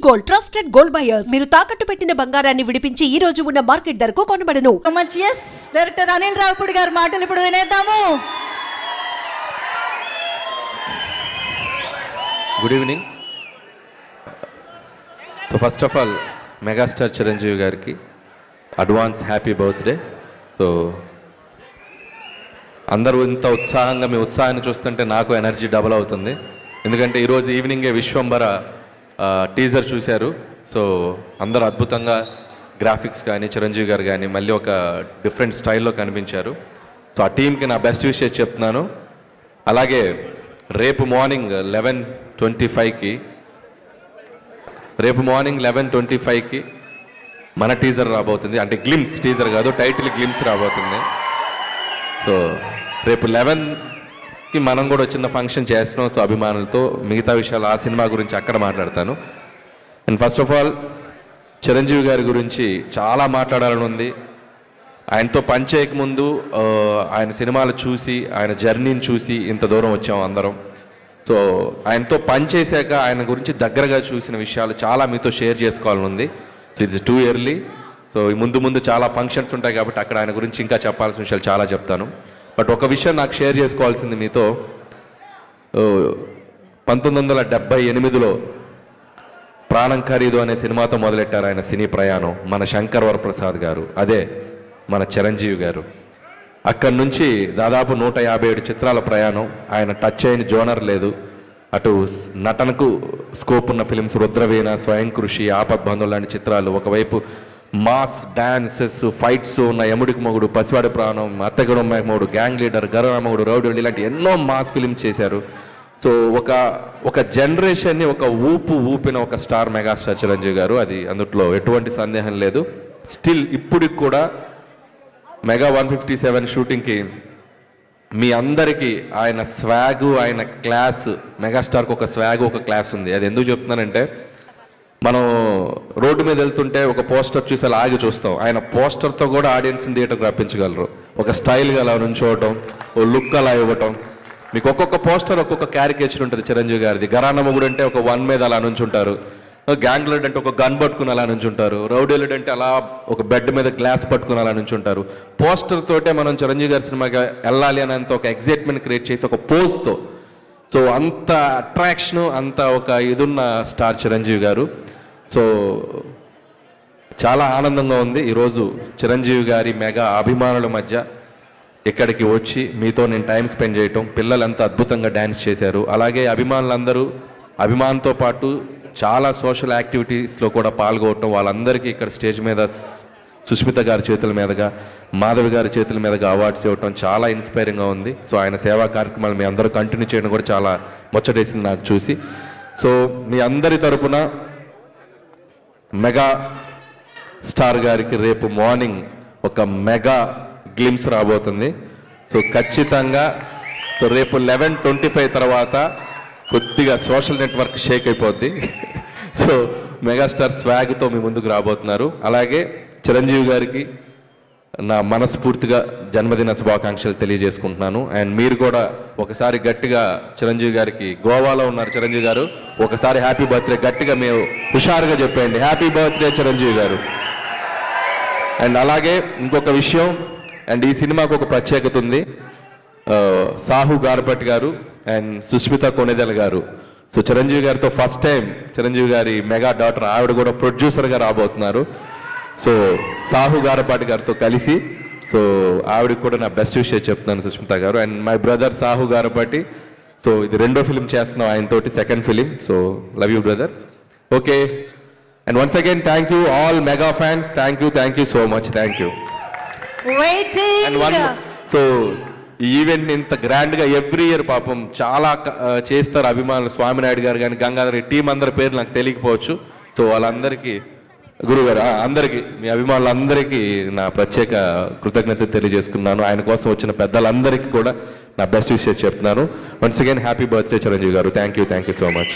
Gold, trusted gold buyers. మీరు తాకట్టు పెట్టిన బంగారాన్ని విడిపించి ఈ రోజు ఉన్న మార్కెట్ ధరకు కొనబడను. డైరెక్టర్ అనిల్ రావుపూడి గారి మాటలు ఇప్పుడు వినేద్దాము. Good evening. So first of all megastar Chiranjeevi గారికి అడ్వాన్స్ హ్యాపీ బర్త్డే. సో అందరూ ఇంత ఉత్సాహంగా మీ ఉత్సాహాన్ని చూస్తుంటే నాకు ఎనర్జీ డబుల్ అవుతుంది. ఎందుకంటే ఈరోజు ఈవినింగే విశ్వంబర టీజర్ చూశారు. సో అందరూ అద్భుతంగా గ్రాఫిక్స్ కానీ చిరంజీవి గారు కానీ మళ్ళీ ఒక డిఫరెంట్ స్టైల్లో కనిపించారు. సో ఆ టీంకి నా బెస్ట్ విషెస్ చెప్తున్నాను. అలాగే రేపు మార్నింగ్ 11:25కి మన టీజర్ రాబోతుంది. అంటే గ్లిమ్స్ టీజర్ కాదు, టైటిల్ గ్లిమ్స్ రాబోతుంది. సో రేపు 11కి మనం కూడా చిన్న ఫంక్షన్ చేస్తున్నాం. సో అభిమానులతో మిగతా విషయాలు ఆ సినిమా గురించి అక్కడ మాట్లాడతాను. And first of all Chiranjeevi గారి గురించి చాలా మాట్లాడాలని ఉంది. ఆయనతో పనిచేయకముందు ఆయన సినిమాలు చూసి ఆయన జర్నీని చూసి ఇంత దూరం వచ్చాం అందరం. సో ఆయనతో పనిచేశాక ఆయన గురించి దగ్గరగా చూసిన విషయాలు చాలా మీతో షేర్ చేసుకోవాలని ఉంది. So it's too early. So ముందు చాలా ఫంక్షన్స్ ఉంటాయి కాబట్టి అక్కడ ఆయన గురించి ఇంకా చెప్పాల్సిన విషయాలు చాలా చెప్తాను. బట్ ఒక విషయం నాకు షేర్ చేసుకోవాల్సింది మీతో. 1978లో ప్రాణం ఖరీదు అనే సినిమాతో మొదలెట్టారు ఆయన సినీ ప్రయాణం మన శంకర్ వరప్రసాద్ గారు, అదే మన చిరంజీవి గారు. అక్కడి నుంచి దాదాపు 157 చిత్రాల ప్రయాణం. ఆయన టచ్ అయిన జోనర్ లేదు. అటు నటనకు స్కోప్ ఉన్న ఫిలిమ్స్ రుద్రవీణ, స్వయం కృషి, ఆపద్బంధువు లాంటి చిత్రాలు, ఒకవైపు మాస్ డాన్సెస్ ఫైట్స్ ఉన్న యముడికి మొగుడు, పసివాడి ప్రాణం, అత్తగడు మొగుడు, గ్యాంగ్ లీడర్, గరరామగుడు, రౌడీ ఇలాంటి ఎన్నో మాస్ ఫిలిమ్స్ చేశారు. సో ఒక జనరేషన్ని ఒక ఊపిన ఒక స్టార్ మెగాస్టార్ చిరంజీవి గారు. అది అందుట్లో ఎటువంటి సందేహం లేదు. స్టిల్ ఇప్పటికి కూడా మెగా 157 షూటింగ్కి మీ అందరికీ ఆయన స్వాగు, ఆయన క్లాస్, మెగాస్టార్కి ఒక స్వాగు, ఒక క్లాస్ ఉంది. అది ఎందుకు చెప్తున్నానంటే, మనం రోడ్డు మీద వెళ్తుంటే ఒక పోస్టర్ చూసి అలా ఆగి చూస్తాం. ఆయన పోస్టర్తో కూడా ఆడియన్స్ని థియేటర్కి రప్పించగలరు. ఒక స్టైల్గా అలా నుంచోవటం, ఓ లుక్ అలా ఇవ్వటం. మీకు ఒక్కొక్క పోస్టర్ ఒక్కొక్క క్యారికేచర్ ఉంటుంది చిరంజీవి గారిది. గరానా మొగుడు అంటే ఒక వన్ మీద అలా నుంచుంటారు, గ్యాంగ్ లీడర్ అంటే ఒక గన్ పట్టుకుని అలా నుంచుంటారు, రౌడీ లీడర్ అంటే అలా ఒక బెడ్ మీద గ్లాస్ పట్టుకుని అలా నుంచుంటారు. పోస్టర్ తోటే మనం చిరంజీవి గారి సినిమాకి వెళ్ళాలి అనేంత ఒక ఎగ్జైట్మెంట్ క్రియేట్ చేసి ఒక పోజ్తో, సో అంత అట్రాక్షను, అంత ఒక ఇదున్న స్టార్ చిరంజీవి గారు. సో చాలా ఆనందంగా ఉంది ఈరోజు చిరంజీవి గారి మెగా అభిమానుల మధ్య ఇక్కడికి వచ్చి మీతో నేను టైం స్పెండ్ చేయటం. పిల్లలంతా అద్భుతంగా డ్యాన్స్ చేశారు. అలాగే అభిమానంతో పాటు చాలా సోషల్ యాక్టివిటీస్లో కూడా పాల్గొనటం. వాళ్ళందరికీ ఇక్కడ స్టేజ్ మీద సుష్మిత గారి చేతుల మీదుగా, మాధవి గారి చేతుల మీదుగా అవార్డ్స్ ఇవ్వటం చాలా ఇన్స్పైరింగ్గా ఉంది. సో ఆయన సేవా కార్యక్రమాలు మీ అందరూ కంటిన్యూ చేయడం కూడా చాలా ముచ్చటేసింది నాకు చూసి. సో మీ అందరి తరపున మెగా స్టార్ గారికి రేపు మార్నింగ్ ఒక మెగా గ్లిమ్స్ రాబోతుంది. సో ఖచ్చితంగా సో రేపు 11:25 తర్వాత కొద్దిగా సోషల్ నెట్వర్క్ షేక్ అయిపోద్ది. సో మెగాస్టార్ స్వాగ్తో మీ ముందుకు రాబోతున్నారు. అలాగే చిరంజీవి గారికి నా మనస్ఫూర్తిగా జన్మదిన శుభాకాంక్షలు తెలియజేసుకుంటున్నాను. అండ్ మీరు కూడా ఒకసారి గట్టిగా చిరంజీవి గారికి, గోవాలో ఉన్నారు చిరంజీవి గారు, ఒకసారి హ్యాపీ బర్త్డే గట్టిగా మీరు హుషారుగా చెప్పండి, హ్యాపీ బర్త్డే చిరంజీవి గారు. అండ్ అలాగే ఇంకొక విషయం, అండ్ ఈ సినిమాకు ఒక ప్రత్యేకత ఉంది. సాహు గారపట్టి గారు అండ్ సుష్మిత కొణిదెల గారు, సో చిరంజీవి గారితో ఫస్ట్ టైం చిరంజీవి గారి మెగా డాటర్ ఆవిడ కూడా ప్రొడ్యూసర్గా రాబోతున్నారు. సో సాహు గారపాటి గారితో కలిసి, సో ఆవిడకి కూడా నా బెస్ట్ విషయం చెప్తున్నాను సుష్మిత గారు. And my brother Sahu Garapati, so ఇది 2వ ఫిలిం చేస్తున్నాం ఆయనతోటి, 2nd film. So love you brother. Okay, and once again thank you all mega fans. Thank you so much. Thank you. So ఈ ఈవెంట్ని ఇంత గ్రాండ్గా ఎవ్రీ ఇయర్ పాపం చాలా చేస్తారు అభిమానులు. స్వామినాయుడు గారు కానీ, గంగాధర్ టీం అందరి పేరు నాకు తెలియకపోవచ్చు. సో వాళ్ళందరికీ, గురుగారు అందరికీ, మీ అభిమానులందరికీ నా ప్రత్యేక కృతజ్ఞత తెలియజేసుకున్నాను. ఆయన కోసం వచ్చిన పెద్దలందరికీ కూడా నా బెస్ట్ విషయం చెప్తున్నాను. Once again happy birthday Chiranjeevi garu. Thank you so much.